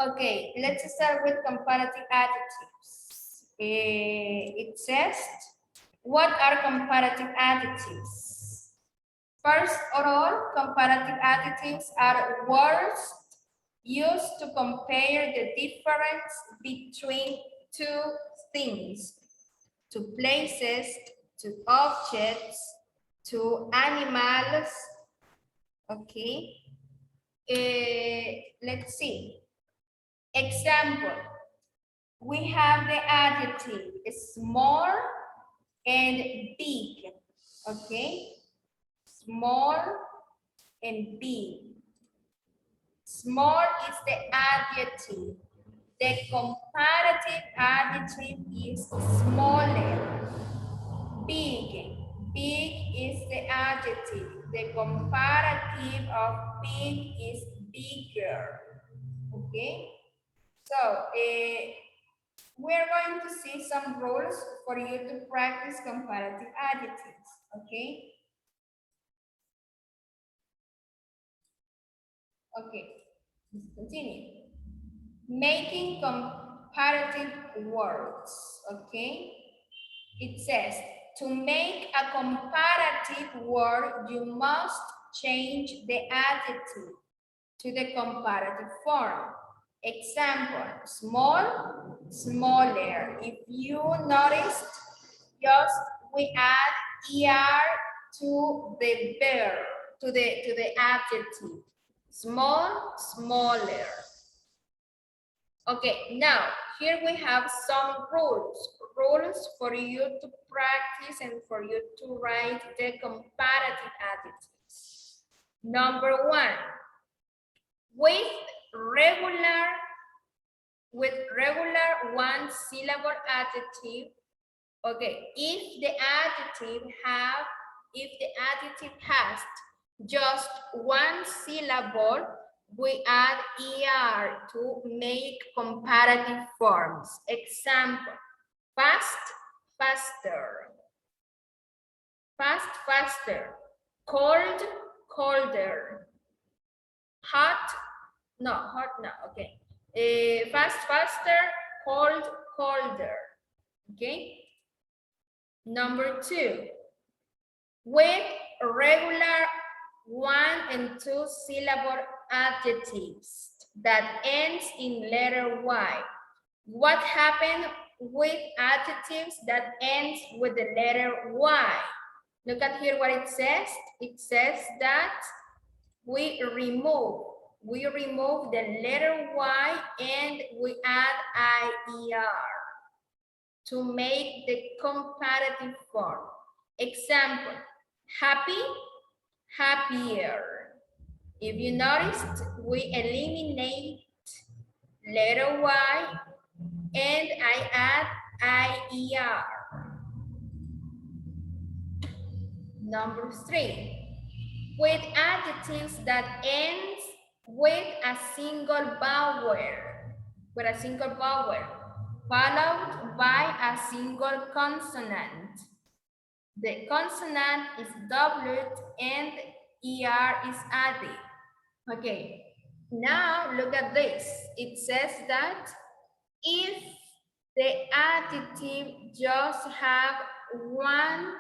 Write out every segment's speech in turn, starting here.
Okay, let's start with comparative adjectives. It says, what are comparative adjectives? First of all, comparative adjectives are words used to compare the difference between two things, to places, to objects, to animals. Okay, let's see. Example, we have the adjective small and big. Okay, small and big. Small is the adjective. The comparative adjective is smaller. Big. Big is the adjective. The comparative of big is bigger. Okay? So, we're going to see some rules for you to practice comparative adjectives. Okay? Okay, let's continue. Making comparative words, okay? It says, to make a comparative word, you must change the adjective to the comparative form. Example, small, smaller. If you noticed, just we add er to the verb, to the adjective. Small, smaller. Okay, now here we have some rules for you to practice and for you to write the comparative adjectives. Number one, with regular one syllable adjective. Okay, if the adjective has just one syllable, we add er to make comparative forms. Example, fast, faster. Fast, faster. Cold, colder. Hot, no, okay. Fast, faster, cold, colder. Okay. Number two, with regular one and two syllable adjectives that ends in letter Y. What happened with adjectives that ends with the letter Y? Look at here what it says. It says that we remove the letter Y and we add IER to make the comparative form. Example, happy, happier. If you noticed, we eliminate letter Y and I add IER. Number three, with adjectives that ends with a single vowel, followed by a single consonant. The consonant is doubled and ER is added. Okay, now look at this. It says that if the adjective just have one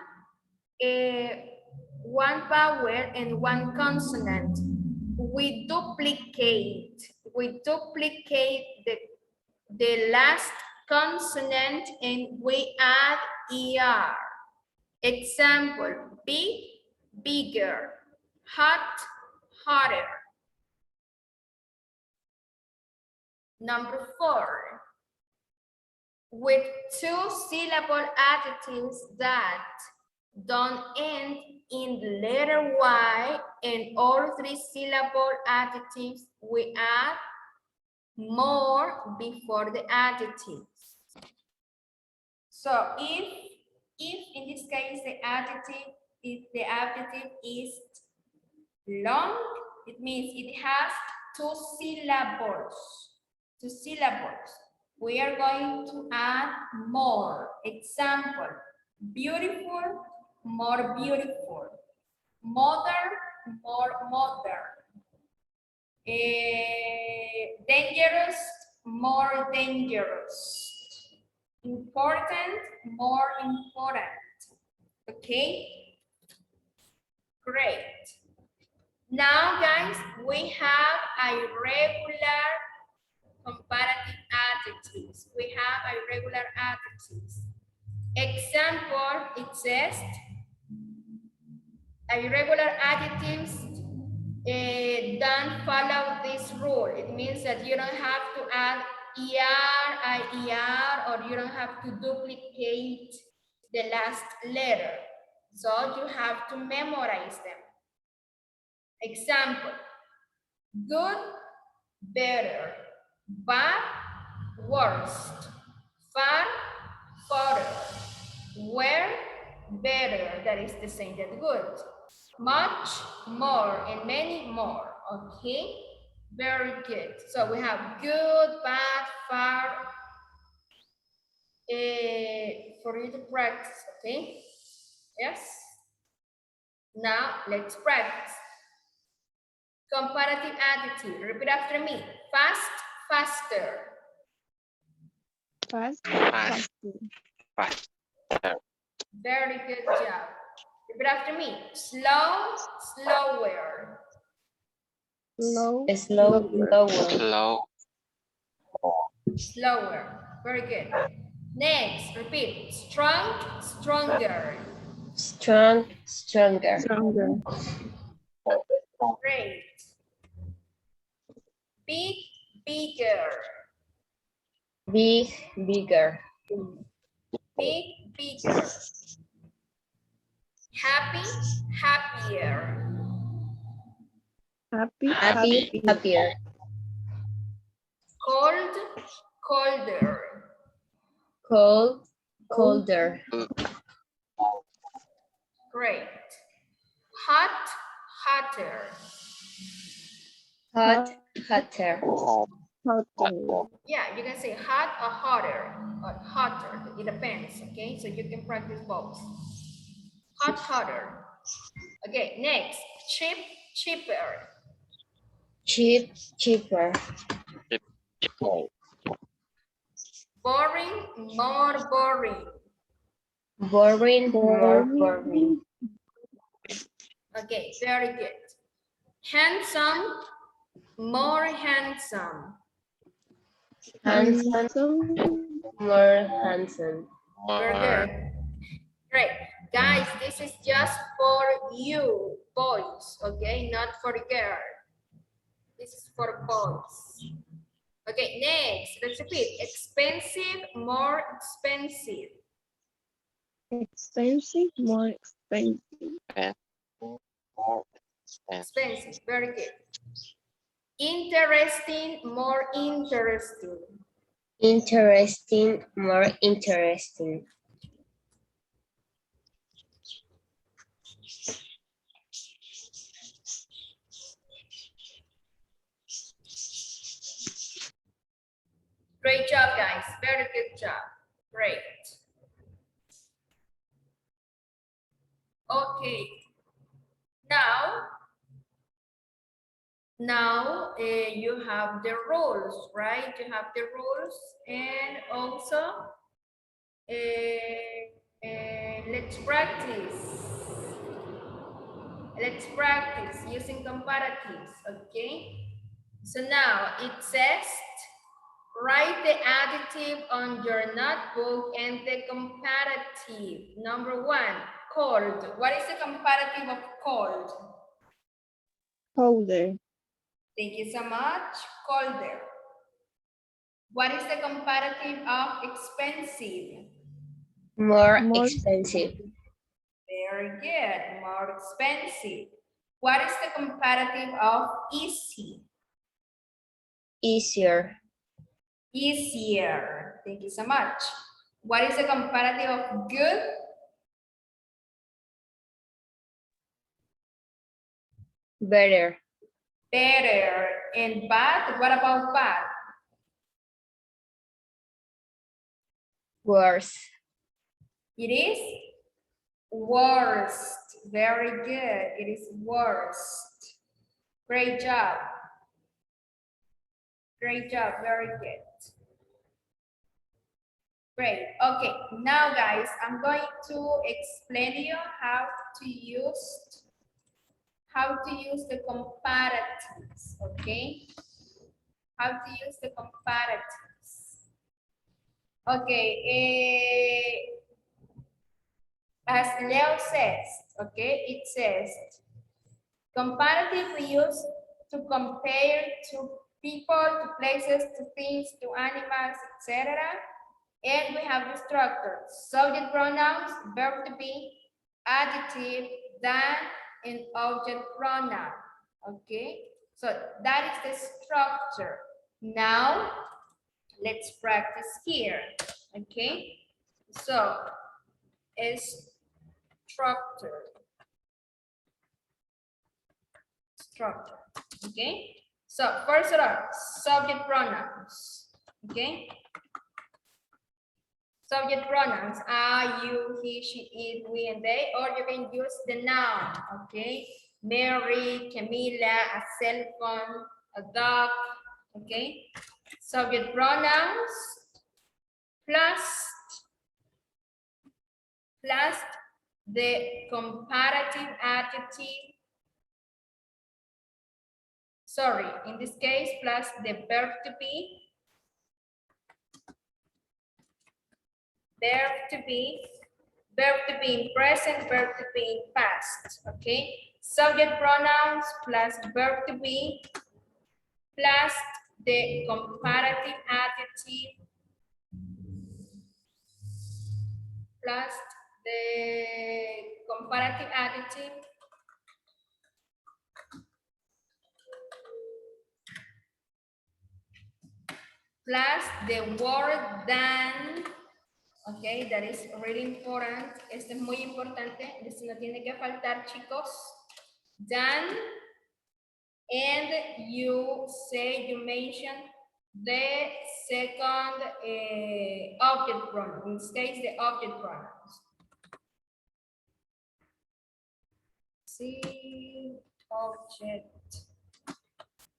vowel and one consonant, we duplicate the last consonant and we add ER. Example, big, bigger, hot, hotter. Number four, with two syllable adjectives that don't end in the letter Y and all three syllable adjectives, we add more before the adjectives. So if in this case the adjective is long, it means it has two syllables. We are going to add more. Example, beautiful, more beautiful. Mother, more mother. Dangerous, more dangerous. Important, more important. Okay, great. Now, guys, we have irregular comparative adjectives. We have irregular adjectives. Example, it says, irregular adjectives don't follow this rule. It means that you don't have to add ER, IER, or you don't have to duplicate the last letter. So you have to memorize them. Example, good, better, bad, worst, far, further, where, better, that is the same as good, much, more, and many more. Okay, very good. So we have good, bad, far, for you to practice. Okay, yes. Now let's practice. Comparative adjective. Repeat after me. Fast, faster. Fast, Fast, faster. faster, Very good job. Repeat after me. Slow, slower. Slow, Slow, slower. slow, Slower. Very good. Next, repeat. Strong, stronger. strong, stronger. Stronger. Great. Big, bigger. Big, bigger. Big, bigger. Happy, happier. Happy, Happy, happier. Cold, colder. Cold, colder. Great. Hot, hotter. Hot, hotter. hotter. Yeah, you can say hot or hotter, or hotter. It depends, okay? So you can practice both. Hot, hotter. Okay, next. Cheap, cheaper. Cheap, cheaper. Boring, more boring. Boring, more boring. Okay, very good. Handsome, more handsome. Handsome, Handsome. more handsome. Very more, good. Great. Guys, this is just for you, boys, okay? Not for girls. This is for boys. Okay, next, let's repeat. Expensive, more expensive. Expensive, more expensive. and more expensive. Expensive, very good. Interesting, more interesting. Interesting, more interesting. Great job, guys. Very good job. Great. Okay. Now you have the rules, right? You have the rules, and also let's practice. Let's practice using comparatives, okay? So now it says, write the adjective on your notebook and the comparative. Number one, cold. What is the comparative of cold? Colder. Thank you so much. Colder. What is the comparative of expensive? More More expensive. Very good. More expensive. What is the comparative of easy? Easier. Easier. Thank you so much. What is the comparative of good? Better. Better. And bad? What about bad? Worse. It is worst. Very good. It is worst. Great job. Great job, very good. Great, okay, now guys, I'm going to explain to you how to use the comparatives, okay? How to use the comparatives. Okay, as Leo says, okay, it says, comparative we use to compare to people, to places, to things, to animals, etc. And we have the structure, subject pronouns, verb to be, adjective, than, and object pronoun. Okay, so that is the structure. Now, let's practice here. Okay, so it's structure. Okay, so first of all, subject pronouns. Okay, subject pronouns I, you, he, she, it, we, and they, or you can use the noun. Okay, Mary, Camila, a cell phone, a dog. Okay, subject pronouns plus the comparative adjective. Sorry, in this case, plus the verb to be. Verb to be in present, verb to be in past. Okay, subject pronouns plus verb to be plus the comparative adjective plus the comparative adjective plus the word than. Okay, that is really important. Este es muy importante. Este no tiene que faltar, chicos. Than, and you mention the second object pronoun. In this case, the object pronouns. See, object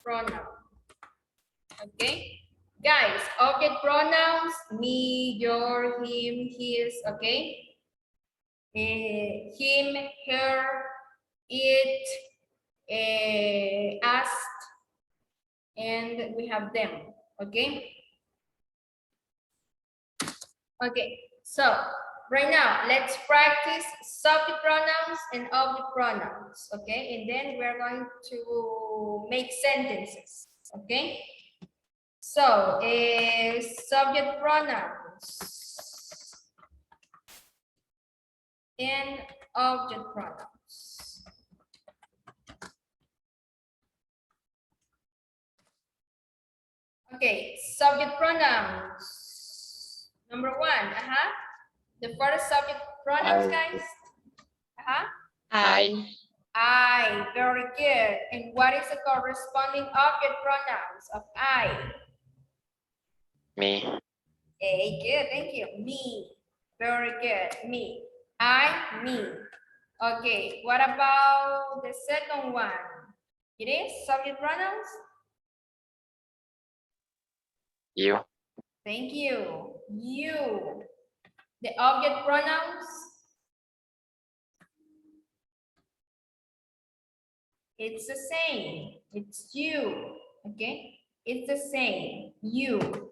pronoun. Okay. Guys, object pronouns, me, your, him, his, okay? Him, her, it, us, and we have them, okay? Okay, so right now, let's practice subject pronouns and object pronouns, okay? And then we're going to make sentences, okay? So, subject pronouns and object pronouns. Okay, subject pronouns. Number one, the first subject pronouns, guys. I, very good. And what is the corresponding object pronouns of I? Me. Hey, good, thank you. Me, very good, me. I, me. Okay, what about the second one? It is subject pronouns? You. Thank you. You. The object pronouns? It's the same. It's you. Okay, it's the same. You.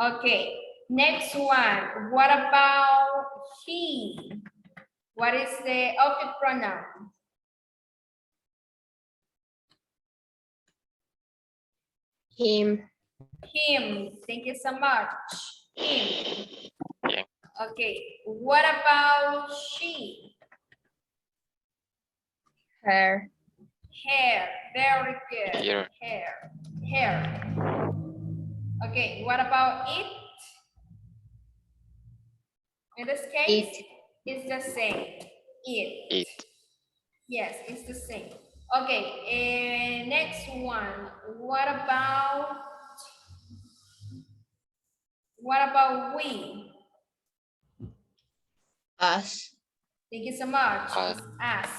Okay, next one. What about he? What is the object pronoun? Him. Him. Thank you so much. Him. Yeah. Okay, what about she? Her. Hair. Very good. Here. Hair. Hair. Okay, what about it? In this case, it's the same. It. Yes, it's the same. Okay, next one. What about we? Us. Thank you so much. Us. It's us.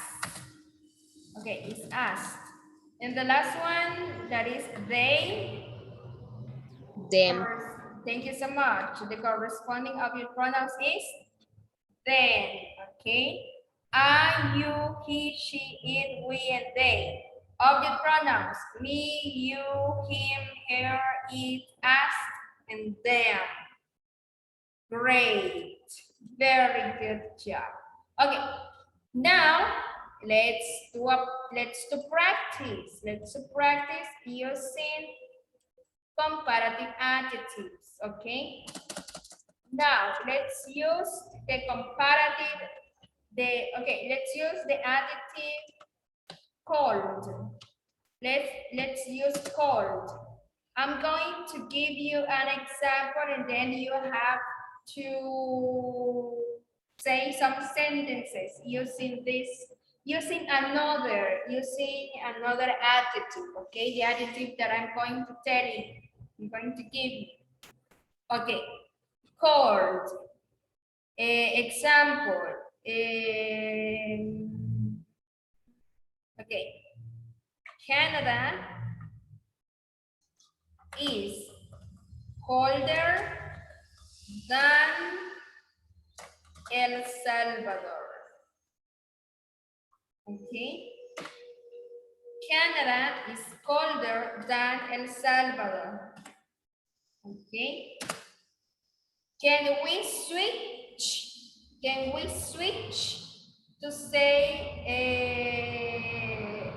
Okay, it's us. And the last one, that is they. Them. Thank you so much. The corresponding object pronouns is then, okay? I, you, he, she, it, we, and they. Object pronouns, me, you, him, her, it, us, and them. Great. Very good job. Okay, now let's do practice. Let's do practice using comparative adjectives, okay? Now, let's use the comparative, let's use the adjective cold. Let's use cold. I'm going to give you an example and then you have to say some sentences using another adjective, okay? The adjective that I'm going to tell you, I'm going to give you. Okay, cold. Example. Okay, Canada is colder than El Salvador. Okay, Canada is colder than El Salvador. Okay, can we switch? Can we switch to say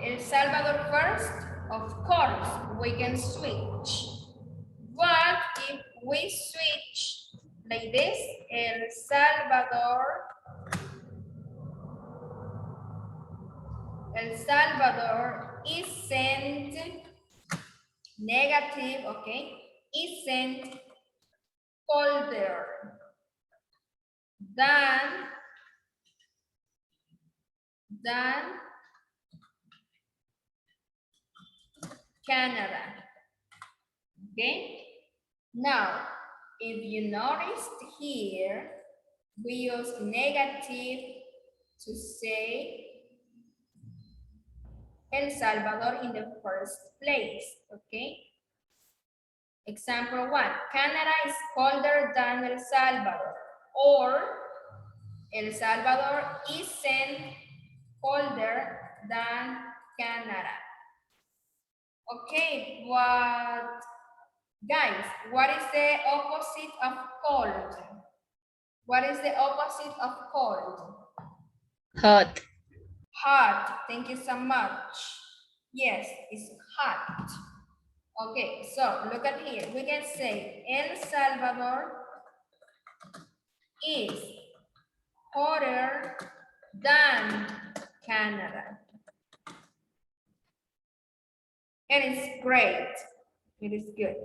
El Salvador first? Of course, we can switch. But if we switch like this, El Salvador isn't negative, okay? Isn't colder than Canada, okay? Now, if you noticed here, we use negative to say El Salvador in the first place, okay? Example 1, Canada is colder than El Salvador, or El Salvador isn't colder than Canada. Okay, guys, what is the opposite of cold? What is the opposite of cold? Hot. Hot. Thank you so much. Yes, it's hot. Okay, so look at here. We can say El Salvador is hotter than Canada. It is great. It is good.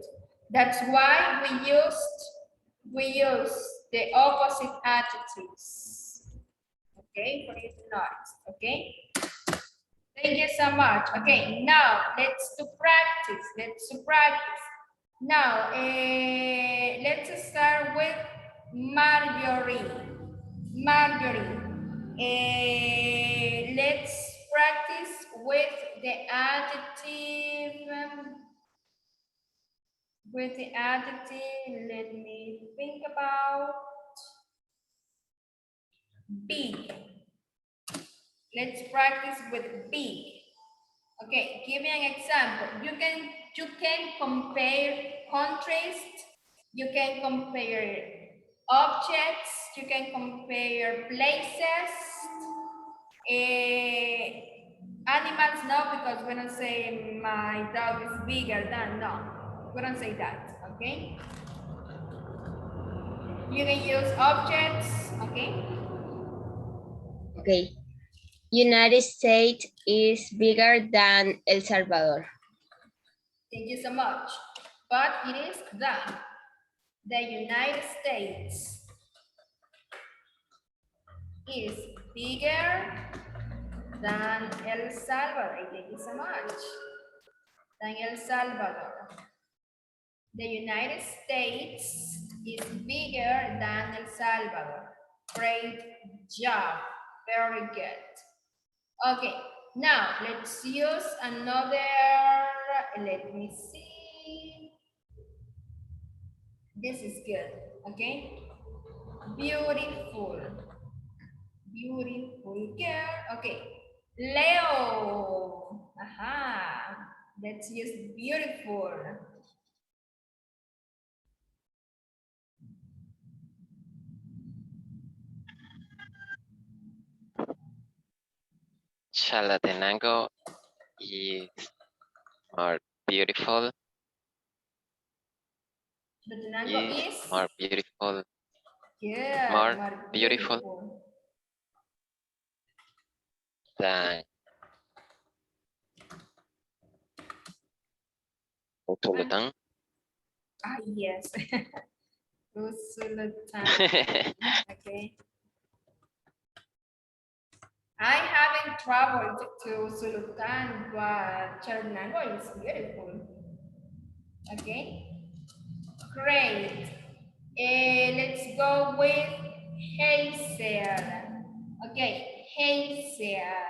That's why we use the opposite adjectives. Okay, for you to notice. Okay. Thank you so much. Okay, now let's do practice. Now, let's start with Marjorie. Let's practice with the adjective. Let me think about big. Let's practice with big. Okay, give me an example. You can compare contrast. You can compare objects. You can compare places. Animals, no, because we don't say my dog is bigger than, no. We don't say that, okay? You can use objects, okay? Okay. United States is bigger than El Salvador. Thank you so much. But it is the United States is bigger than El Salvador. Thank you so much. Than El Salvador. The United States is bigger than El Salvador. Great job. Very good. Okay. now let's use another, let me see. This is good, okay? Beautiful. Beautiful girl. Okay. Leo. Aha. Let's use beautiful. Chalatenango is more beautiful. Chalatenango Is is more beautiful. good. More More beautiful beautiful. than Sultan. Ah, yes. Usulután. Okay. I haven't traveled to Sultan, but Chalatenango is beautiful. Okay. Great. Let's go with Hazel. Okay, Hazel.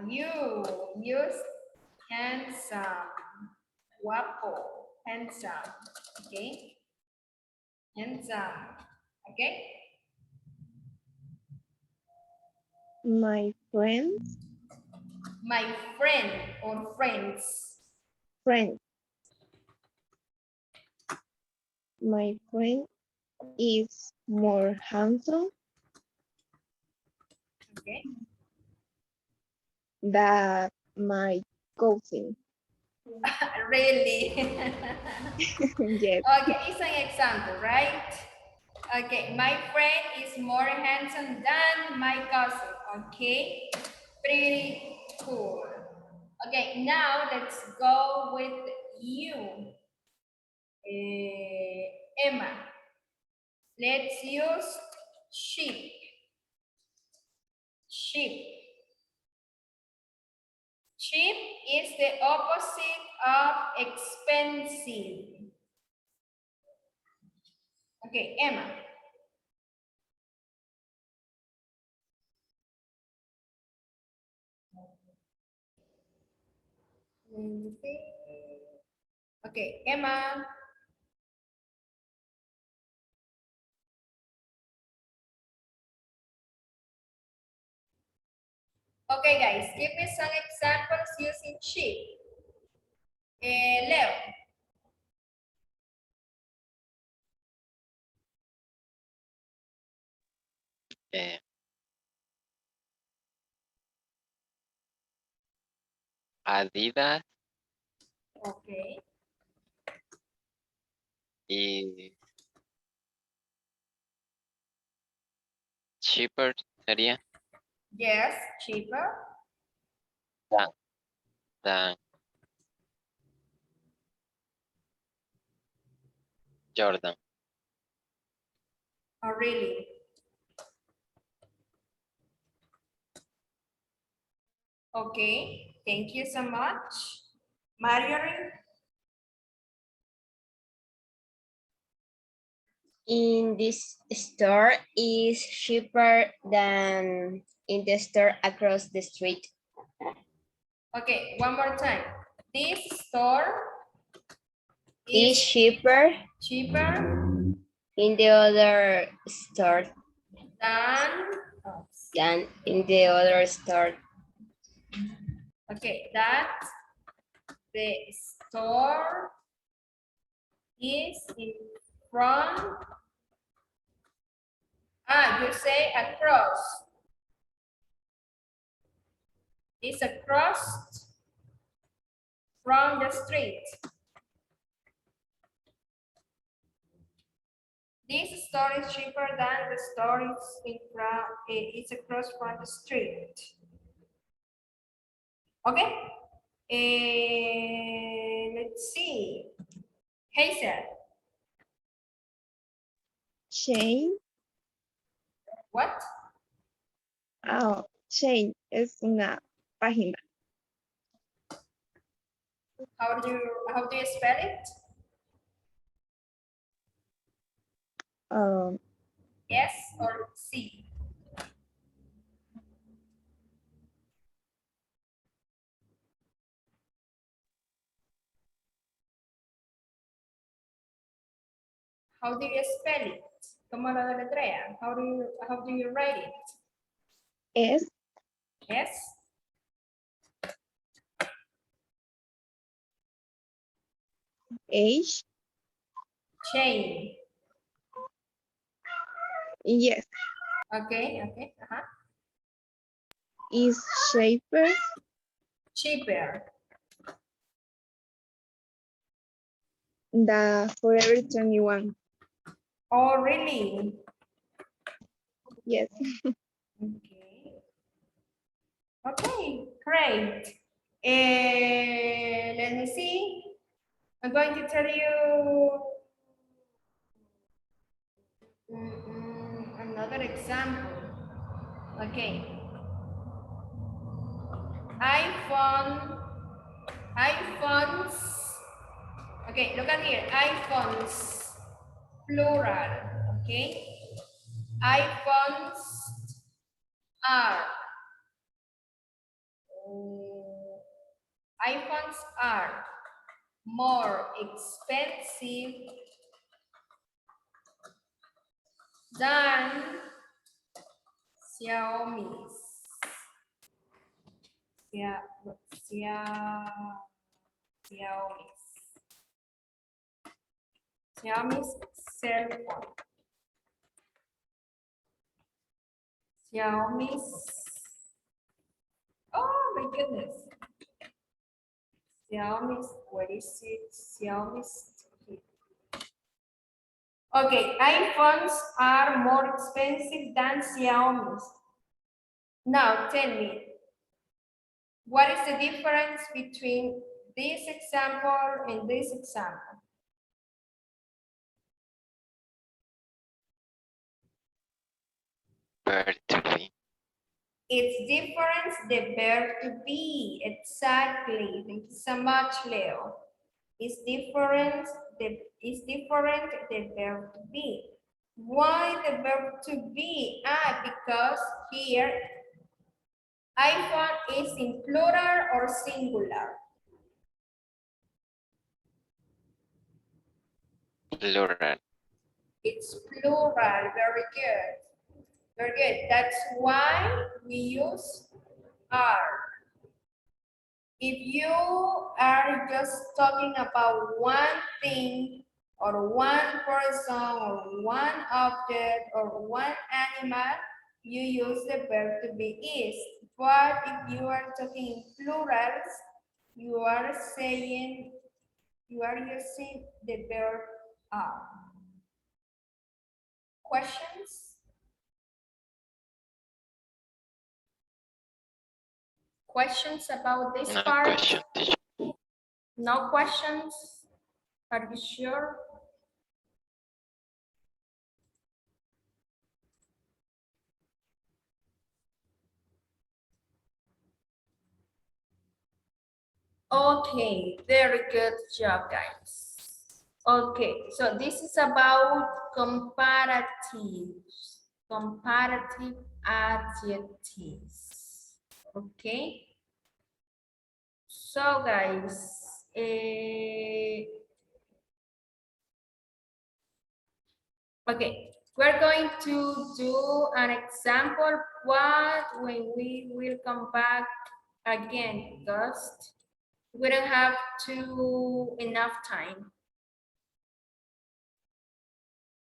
You use handsome, guapo, handsome. Okay, handsome. Okay, My friends, my friend or friends. friend. My friend is more handsome Okay, than my cousin. really. Yes, Okay, it's an example, right? Okay, my friend is more handsome than my cousin. Okay, pretty cool. Okay, now let's go with you, Emma. Let's use cheap. Cheap. Cheap is the opposite of expensive. Okay, Emma. Okay, Emma. Okay, guys, give me some examples using cheap. Leo. Eh, Adidas Okay. is cheaper sería Yes, cheaper. than, than Jordan. Oh, really? Okay. Thank you so much. Marjorie? In this store is cheaper than in the store across the street. Okay, one more time. This store Is is cheaper cheaper in the other store than, than in the other store. okay, that the store is in front. Ah, you say across. It's across from the street. This store is cheaper than the store is in front, it's across from the street. Okay? Let's see. Hazel, chain. what? Oh, chain es una página. How do you spell it? Um, S or C? How do you spell it? ¿Cómo lo deletrea? How do you write it? S Yes. H. Chain. Yes. Okay, okay. Is shaper. Cheaper. The Forever 21. Oh, really? Yes. Okay. Okay, great. Let me see. I'm going to tell you another example. Okay. iPhones. Okay, look at here. iPhones, plural. Okay. iPhones are. iPhones are more expensive than Xiaomi's. Xiaomi's cell phone. Xiaomi's. Oh my goodness. Xiaomi's. What is it? Xiaomi's. Okay, iPhones are more expensive than Xiaomi's. Now tell me, what is the difference between this example and this example? Verb to be. It's difference the verb to be. Exactly. Thank you so much, Leo. It's different the verb to be. Why the verb to be? Because here iPhone is in plural or singular. Plural. It's plural. Very good. Very good. That's why we use are. If you are just talking about one thing or one person or one object or one animal, you use the verb to be is. But if you are talking in plurals, you are using the verb are. Questions? Questions about this No part? question, teacher. No questions? Are you sure? Okay, very good job, guys. Okay, so this is about comparatives, comparative adjectives. Okay. So, guys, okay, we're going to do an example when we will come back again, because we don't have enough time.